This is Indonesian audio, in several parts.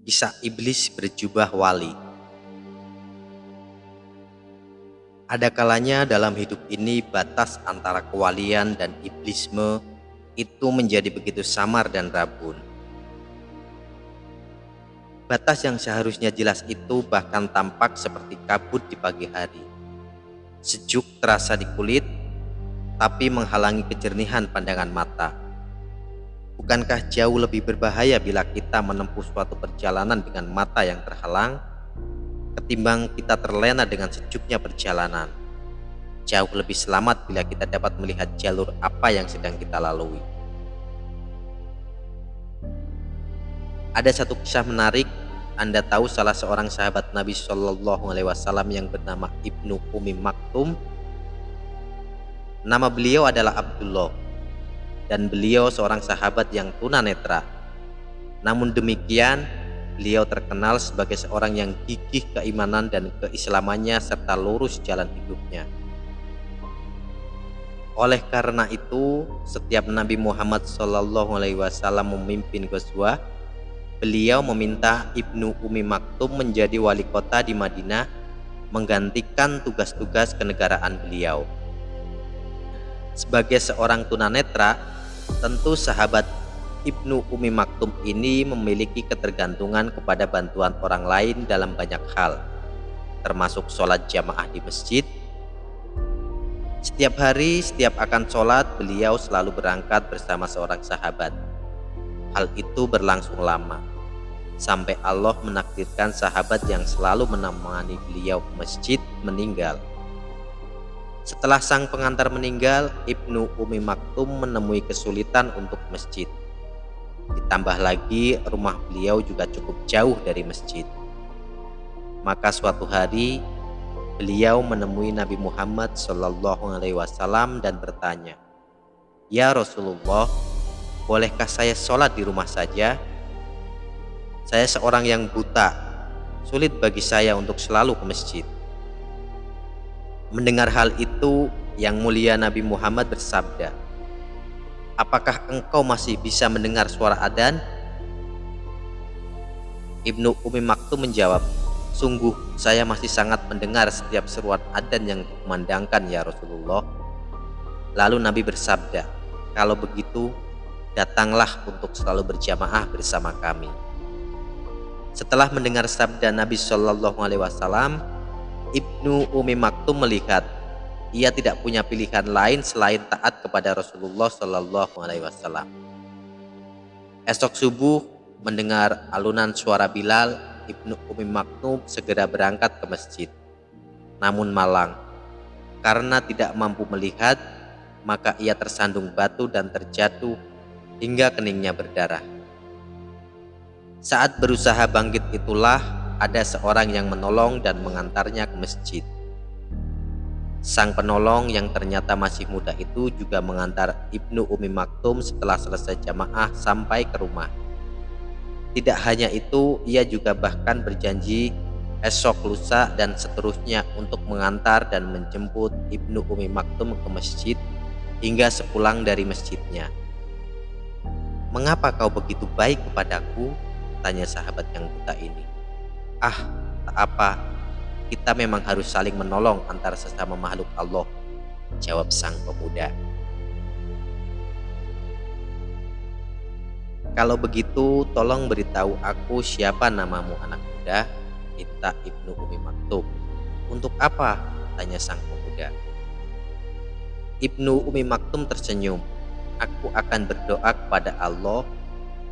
Kisah iblis berjubah wali. Ada kalanya dalam hidup ini batas antara kewalian dan iblisme itu menjadi begitu samar dan rabun. Batas yang seharusnya jelas itu bahkan tampak seperti kabut di pagi hari. Sejuk terasa di kulit, tapi menghalangi kejernihan pandangan mata. Bukankah jauh lebih berbahaya bila kita menempuh suatu perjalanan dengan mata yang terhalang, ketimbang kita terlena dengan sejuknya perjalanan? Jauh lebih selamat bila kita dapat melihat jalur apa yang sedang kita lalui. Ada satu kisah menarik. Anda tahu salah seorang sahabat Nabi Shallallahu Alaihi Wasallam yang bernama Ibnu Umi Maktum. Nama beliau adalah Abdullah, dan beliau seorang sahabat yang tunanetra. Namun demikian, beliau terkenal sebagai seorang yang gigih keimanan dan keislamannya serta lurus jalan hidupnya. Oleh karena itu, setiap Nabi Muhammad SAW memimpin ghazwah, beliau meminta Ibnu Umi Maktum menjadi wali kota di Madinah, menggantikan tugas-tugas kenegaraan beliau. Sebagai seorang tunanetra, tentu sahabat Ibnu Umi Maktum ini memiliki ketergantungan kepada bantuan orang lain dalam banyak hal, termasuk sholat jamaah di masjid. Setiap hari, setiap akan sholat, beliau selalu berangkat bersama seorang sahabat. Hal itu berlangsung lama, sampai Allah menakdirkan sahabat yang selalu menemani beliau ke masjid meninggal. Setelah sang pengantar meninggal, Ibnu Umi Maktum menemui kesulitan untuk masjid. Ditambah lagi rumah beliau juga cukup jauh dari masjid. Maka suatu hari beliau menemui Nabi Muhammad SAW dan bertanya, "Ya Rasulullah, bolehkah saya sholat di rumah saja? Saya seorang yang buta, sulit bagi saya untuk selalu ke masjid." Mendengar hal itu, yang mulia Nabi Muhammad bersabda, "Apakah engkau masih bisa mendengar suara adzan?" Ibnu Umi Maktum menjawab, "Sungguh saya masih sangat mendengar setiap seruan adzan yang dikumandangkan ya Rasulullah." Lalu Nabi bersabda, "Kalau begitu, datanglah untuk selalu berjamaah bersama kami." Setelah mendengar sabda Nabi Shallallahu Alaihi Wasallam, Ibnu Umi Maktum melihat ia tidak punya pilihan lain selain taat kepada Rasulullah Shallallahu Alaihi Wasallam. Esok subuh, mendengar alunan suara Bilal, Ibnu Umi Maktum segera berangkat ke masjid. Namun malang, karena tidak mampu melihat, maka ia tersandung batu dan terjatuh hingga keningnya berdarah. Saat berusaha bangkit itulah ada seorang yang menolong dan mengantarnya ke masjid. Sang penolong yang ternyata masih muda itu juga mengantar Ibnu Umi Maktum setelah selesai jamaah sampai ke rumah. Tidak hanya itu, ia juga bahkan berjanji esok, lusa, dan seterusnya untuk mengantar dan menjemput Ibnu Umi Maktum ke masjid hingga sepulang dari masjidnya. "Mengapa kau begitu baik kepadaku?" tanya sahabat yang buta ini. "Ah, tak apa. Kita memang harus saling menolong antara sesama makhluk Allah," jawab sang pemuda. "Kalau begitu, tolong beritahu aku siapa namamu anak muda," minta Ibnu Umi Maktum. "Untuk apa?" tanya sang pemuda. Ibnu Umi Maktum tersenyum. "Aku akan berdoa kepada Allah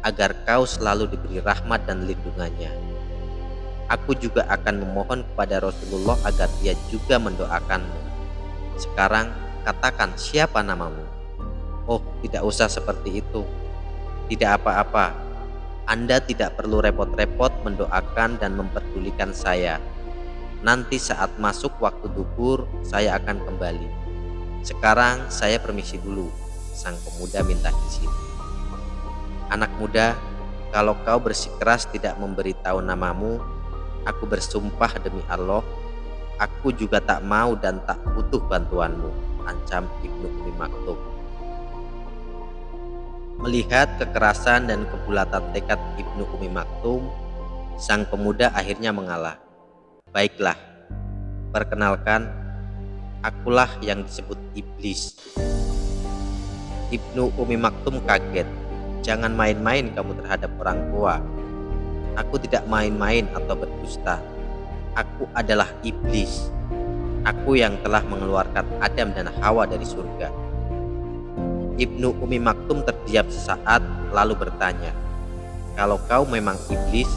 agar kau selalu diberi rahmat dan lindungannya. Aku juga akan memohon kepada Rasulullah agar dia juga mendoakanmu. Sekarang katakan siapa namamu?" "Oh, tidak usah seperti itu. Tidak apa-apa. Anda tidak perlu repot-repot mendoakan dan memperdulikan saya. Nanti saat masuk waktu duhur saya akan kembali. Sekarang saya permisi dulu," sang pemuda minta izin. "Anak muda, kalau kau bersikeras tidak memberitahu namamu, aku bersumpah demi Allah, aku juga tak mau dan tak butuh bantuanmu," ancam Ibnu Umi Maktum. Melihat kekerasan dan kebulatan tekad Ibnu Umi Maktum, Sang pemuda akhirnya mengalah. Baiklah, perkenalkan, akulah yang disebut iblis. Ibnu Umi Maktum kaget. Jangan main-main kamu terhadap orang tua. Aku tidak main-main atau berdusta. Aku adalah iblis. Aku yang telah mengeluarkan Adam dan Hawa dari surga. Ibnu Umi Maktum terdiam sesaat lalu bertanya, kalau kau memang iblis,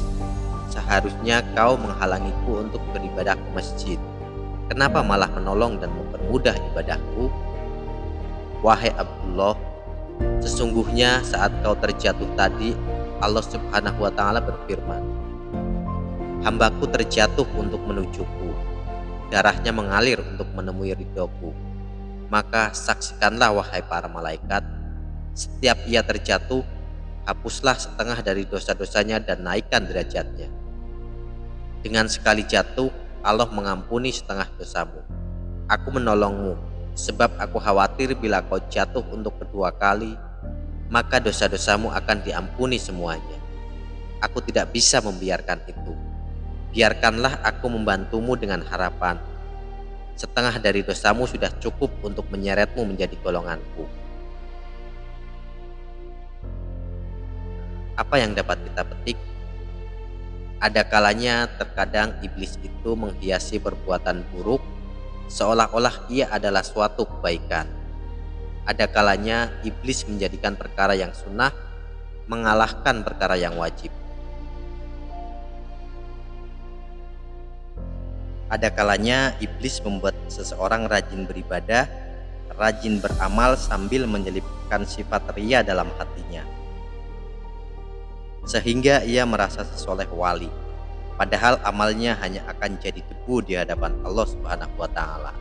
seharusnya kau menghalangiku untuk beribadah ke masjid. Kenapa malah menolong dan mempermudah ibadahku? Wahai Abdullah, sesungguhnya saat kau terjatuh tadi, Allah Subhanahu wa Ta'ala berfirman, hambaku terjatuh untuk menujuku, darahnya mengalir untuk menemui ridhoku. Maka saksikanlah wahai para malaikat, setiap ia terjatuh, hapuslah setengah dari dosa-dosanya dan naikkan derajatnya. Dengan sekali jatuh, Allah mengampuni setengah dosamu. Aku menolongmu, sebab aku khawatir bila kau jatuh untuk kedua kali, maka dosa-dosamu akan diampuni semuanya. Aku tidak bisa membiarkan itu. Biarkanlah aku membantumu dengan harapan. Setengah dari dosamu sudah cukup untuk menyeretmu menjadi golonganku. Apa yang dapat kita petik? Ada kalanya terkadang iblis itu menghiasi perbuatan buruk seolah-olah ia adalah suatu kebaikan. Ada kalanya iblis menjadikan perkara yang sunnah mengalahkan perkara yang wajib. Ada kalanya iblis membuat seseorang rajin beribadah, rajin beramal sambil menyelipkan sifat ria dalam hatinya, sehingga ia merasa sesoleh wali, padahal amalnya hanya akan jadi debu di hadapan Allah Subhanahu wa Ta'ala.